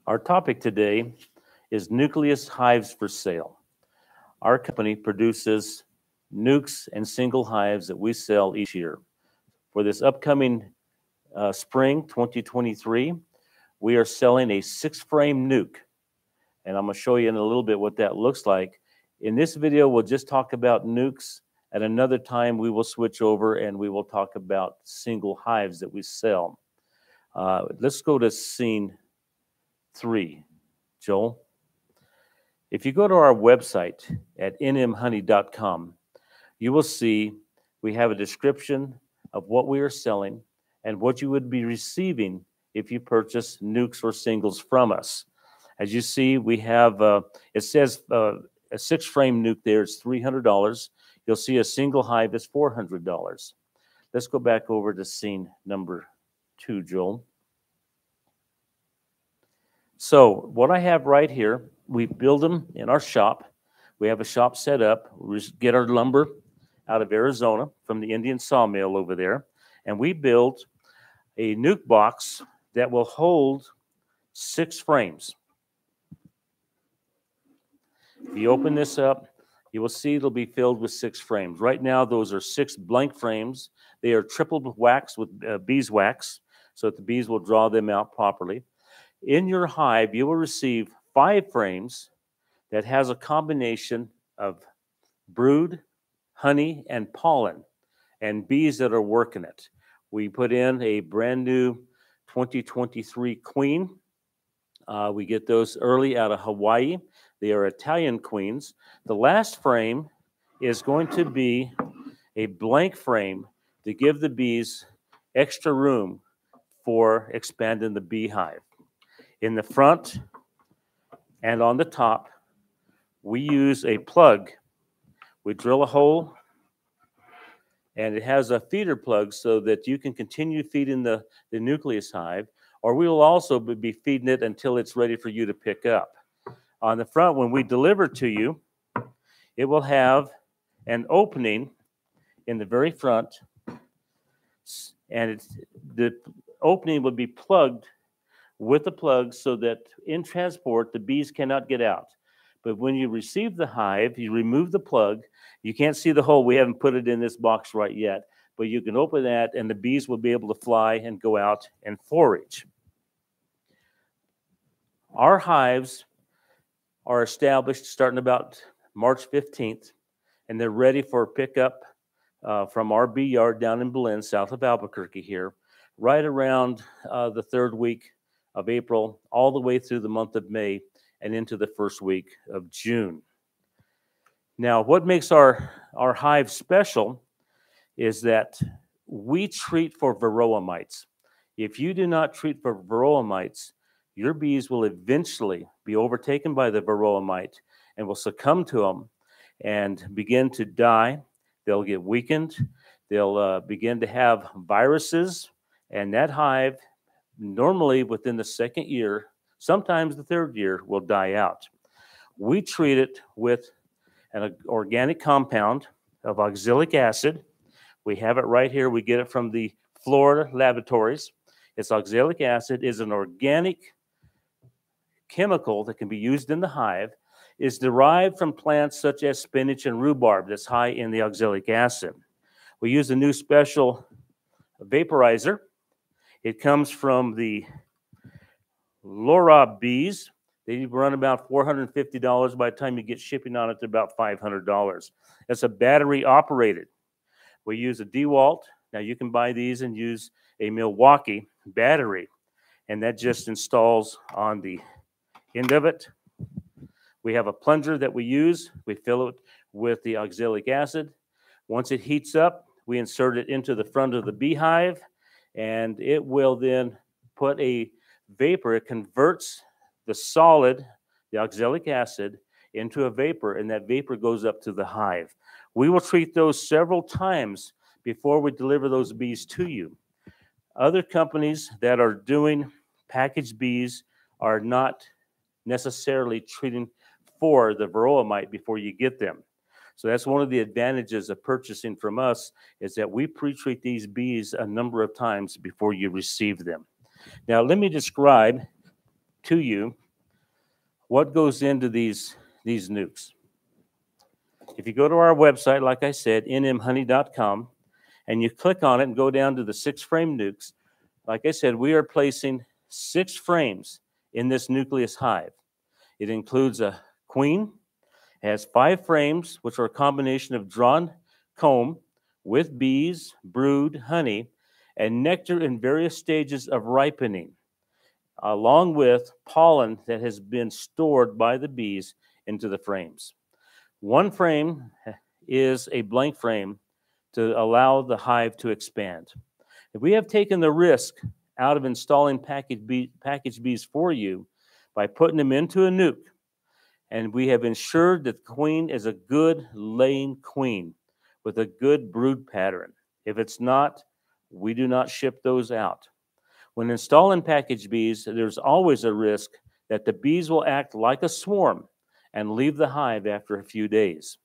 Our topic today is Nucleus Hives for sale. Our company produces nukes and single hives that we sell each year. For this upcoming spring 2023, we are selling a 6-frame nuke. And I'm going to show you in a little bit what that looks like. In this video, we'll just talk about nukes. At another time, we will switch over and we will talk about single hives that we sell. Let's go to scene 3. Joel? If you go to our website at nmhoney.com, you will see we have a description of what we are selling and what you would be receiving if you purchase nukes or singles from us. As you see, we have, it says a 6-frame nuke there is $300. You'll see a single hive is $400. Let's go back over to scene number 2, Joel. So what I have right here, we build them in our shop. We have a shop set up. We get our lumber out of Arizona from the Indian sawmill over there. And we build a nuke box that will hold 6 frames. If you open this up, you will see it'll be filled with 6 frames. Right now, those are 6 blank frames. They are triple waxed with beeswax so that the bees will draw them out properly. In your hive, you will receive 5 frames that has a combination of brood, honey, and pollen, and bees that are working it. We put in a brand new 2023 queen. We get those early out of Hawaii. They are Italian queens. The last frame is going to be a blank frame to give the bees extra room for expanding the beehive. In the front and on the top, we use a plug. We drill a hole, and it has a feeder plug so that you can continue feeding the nucleus hive, or we will also be feeding it until it's ready for you to pick up. On the front, when we deliver to you, it will have an opening in the very front, and the opening will be plugged with the plug so that in transport, the bees cannot get out. But when you receive the hive, you remove the plug. You can't see the hole. We haven't put it in this box right yet, but you can open that and the bees will be able to fly and go out and forage. Our hives are established starting about March 15th, and they're ready for pickup from our bee yard down in Belen, south of Albuquerque here, right around the 3rd week of April, all the way through the month of May and into the 1st week of June. Now, what makes our hive special is that we treat for varroa mites. If you do not treat for varroa mites, your bees will eventually be overtaken by the varroa mite and will succumb to them and begin to die. They'll get weakened. They'll begin to have viruses, and that hive, normally within the 2nd year, sometimes the 3rd year, will die out. We treat it with an organic compound of oxalic acid. We have it right here. We get it from the Florida laboratories. It's oxalic acid. Is an organic chemical that can be used in the hive. Is derived from plants such as spinach and rhubarb that's high in the oxalic acid. We use a new special vaporizer. It comes from the Laura bees. They run about $450. By the time you get shipping on it, they're about $500. It's a battery operated. We use a DeWalt. Now you can buy these and use a Milwaukee battery, and that just installs on the end of it. We have a plunger that we use. We fill it with the oxalic acid. Once it heats up, we insert it into the front of the beehive, and it will then put a vapor. It converts the solid, the oxalic acid, into a vapor, and that vapor goes up to the hive. We will treat those several times before we deliver those bees to you. Other companies that are doing packaged bees are not necessarily treating for the varroa mite before you get them. So that's one of the advantages of purchasing from us, is that we pre-treat these bees a number of times before you receive them. Now, let me describe to you what goes into these nukes. If you go to our website, like I said, nmhoney.com, and you click on it and go down to the 6-frame nukes, like I said, we are placing 6 frames in this nucleus hive. It includes a queen, has 5 frames, which are a combination of drawn comb with bees, brood, honey, and nectar in various stages of ripening, along with pollen that has been stored by the bees into the frames. 1 frame is a blank frame to allow the hive to expand. If we have taken the risk out of installing package bees for you by putting them into a nuke, and we have ensured that the queen is a good laying queen with a good brood pattern. If it's not, we do not ship those out. When installing package bees, there's always a risk that the bees will act like a swarm and leave the hive after a few days.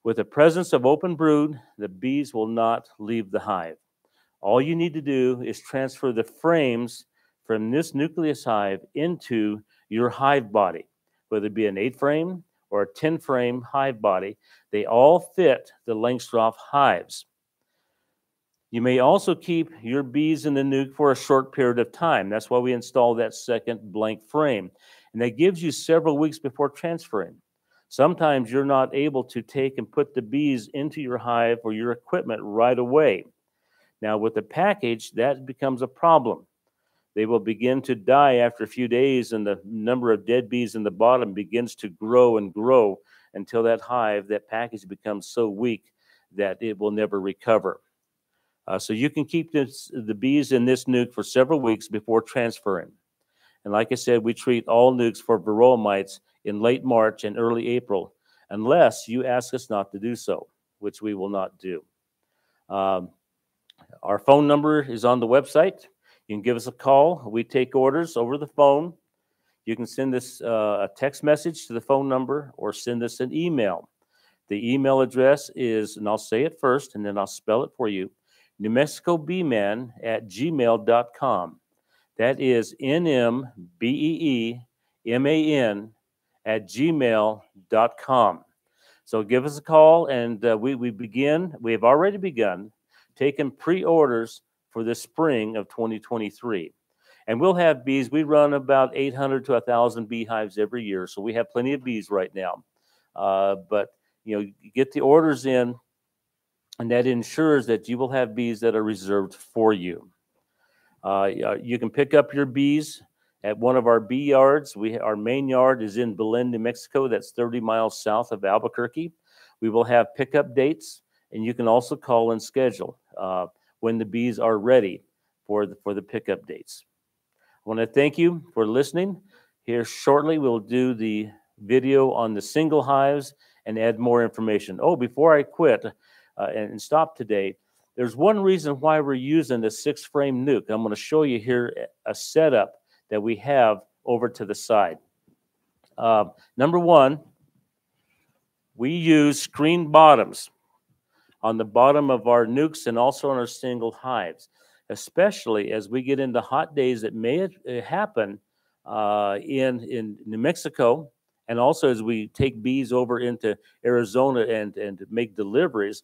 With the presence of open brood, the bees will not leave the hive. All you need to do is transfer the frames from this nucleus hive into your hive body, whether it be an 8-frame or a 10-frame hive body. They all fit the Langstroth hives. You may also keep your bees in the nuke for a short period of time. That's why we install that second blank frame. And that gives you several weeks before transferring. Sometimes you're not able to take and put the bees into your hive or your equipment right away. Now, with the package, that becomes a problem. They will begin to die after a few days, and the number of dead bees in the bottom begins to grow and grow until that hive, that package, becomes so weak that it will never recover. So you can keep the bees in this nuke for several weeks before transferring. And like I said, we treat all nukes for varroa mites in late March and early April, unless you ask us not to do so, which we will not do. Our phone number is on the website. You can give us a call. We take orders over the phone. You can send us a text message to the phone number or send us an email. The email address is, and I'll say it first and then I'll spell it for you, nmexicobman@gmail.com. That is nmbeeman@gmail.com. So give us a call, and we have already begun taking pre-orders for the spring of 2023. And we'll have bees. We run about 800 to 1,000 beehives every year, so we have plenty of bees right now. But you get the orders in, and that ensures that you will have bees that are reserved for you. You can pick up your bees at one of our bee yards. Our main yard is in Belen, New Mexico. That's 30 miles south of Albuquerque. We will have pickup dates, and you can also call and schedule when the bees are ready for the pickup dates. I want to thank you for listening. Here shortly, we'll do the video on the single hives and add more information. Oh, before I quit and stop today, there's one reason why we're using the 6-frame nuke. I'm going to show you here a setup that we have over to the side. Number one, we use screen bottoms on the bottom of our nukes and also on our single hives, especially as we get into hot days that may happen in New Mexico, and also as we take bees over into Arizona and make deliveries.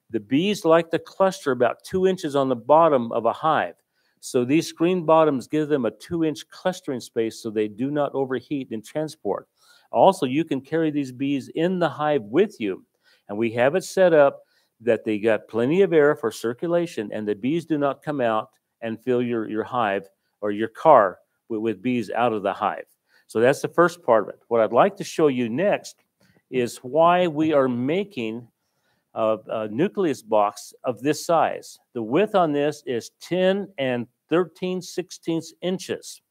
The bees like to cluster about 2 inches on the bottom of a hive. So these screen bottoms give them a 2-inch clustering space so they do not overheat in transport. Also, you can carry these bees in the hive with you. And we have it set up that they got plenty of air for circulation, and the bees do not come out and fill your hive or your car with bees out of the hive. So that's the first part of it. What I'd like to show you next is why we are making a nucleus box of this size. The width on this is 10 and 13/16 inches.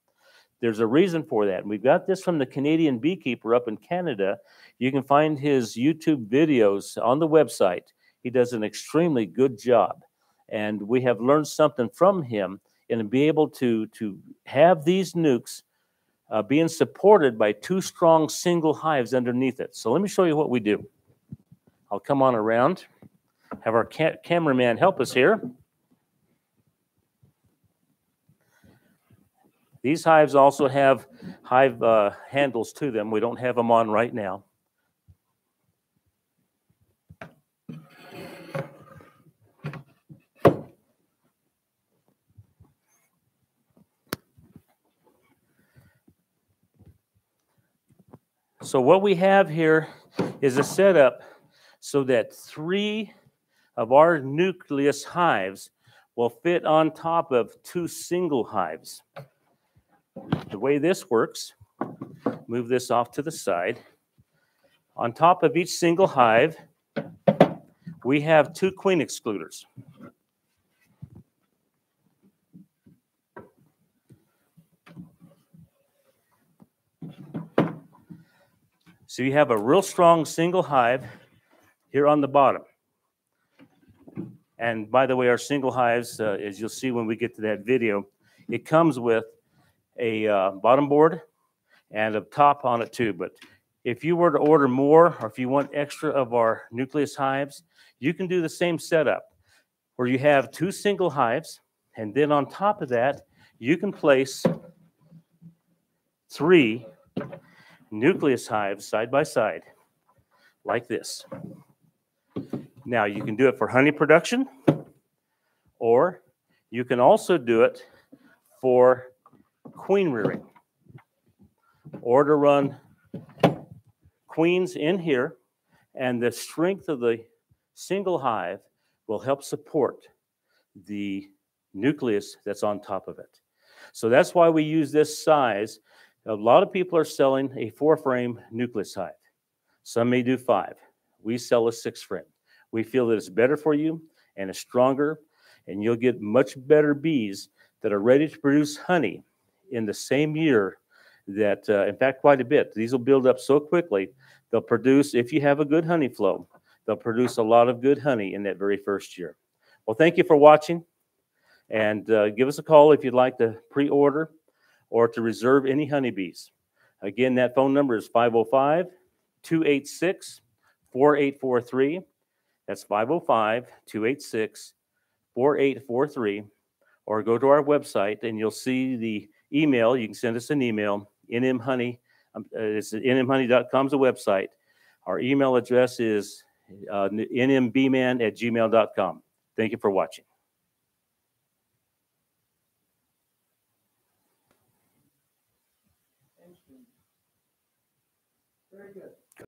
There's a reason for that. And we've got this from the Canadian beekeeper up in Canada. You can find his YouTube videos on the website. He does an extremely good job. And we have learned something from him and be able to have these nukes being supported by 2 strong single hives underneath it. So let me show you what we do. I'll come on around, have our cameraman help us here. These hives also have hive handles to them. We don't have them on right now. So what we have here is a setup so that 3 of our nucleus hives will fit on top of 2 single hives. The way this works, move this off to the side. On top of each single hive, we have 2 queen excluders. So you have a real strong single hive here on the bottom. And by the way, our single hives, as you'll see when we get to that video, it comes with a bottom board and a top on it too. But if you were to order more, or if you want extra of our nucleus hives, you can do the same setup where you have 2 single hives, and then on top of that, you can place 3 nucleus hives side by side, like this. Now, you can do it for honey production, or you can also do it for queen rearing, or to run queens in here, and the strength of the single hive will help support the nucleus that's on top of it. So that's why we use this size. A lot of people are selling a 4-frame nucleus hive. Some may do 5. We sell a 6-frame. We feel that it's better for you and it's stronger, and you'll get much better bees that are ready to produce honey in the same year that, in fact, quite a bit. These will build up so quickly, they'll produce, if you have a good honey flow, they'll produce a lot of good honey in that very first year. Well, thank you for watching, and give us a call if you'd like to pre-order or to reserve any honeybees. Again, that phone number is 505-286-4843. That's 505-286-4843. Or go to our website and you'll see the email. You can send us an email, nmhoney. It's nmhoney.com is a website. Our email address is nmbman@gmail.com. Thank you for watching.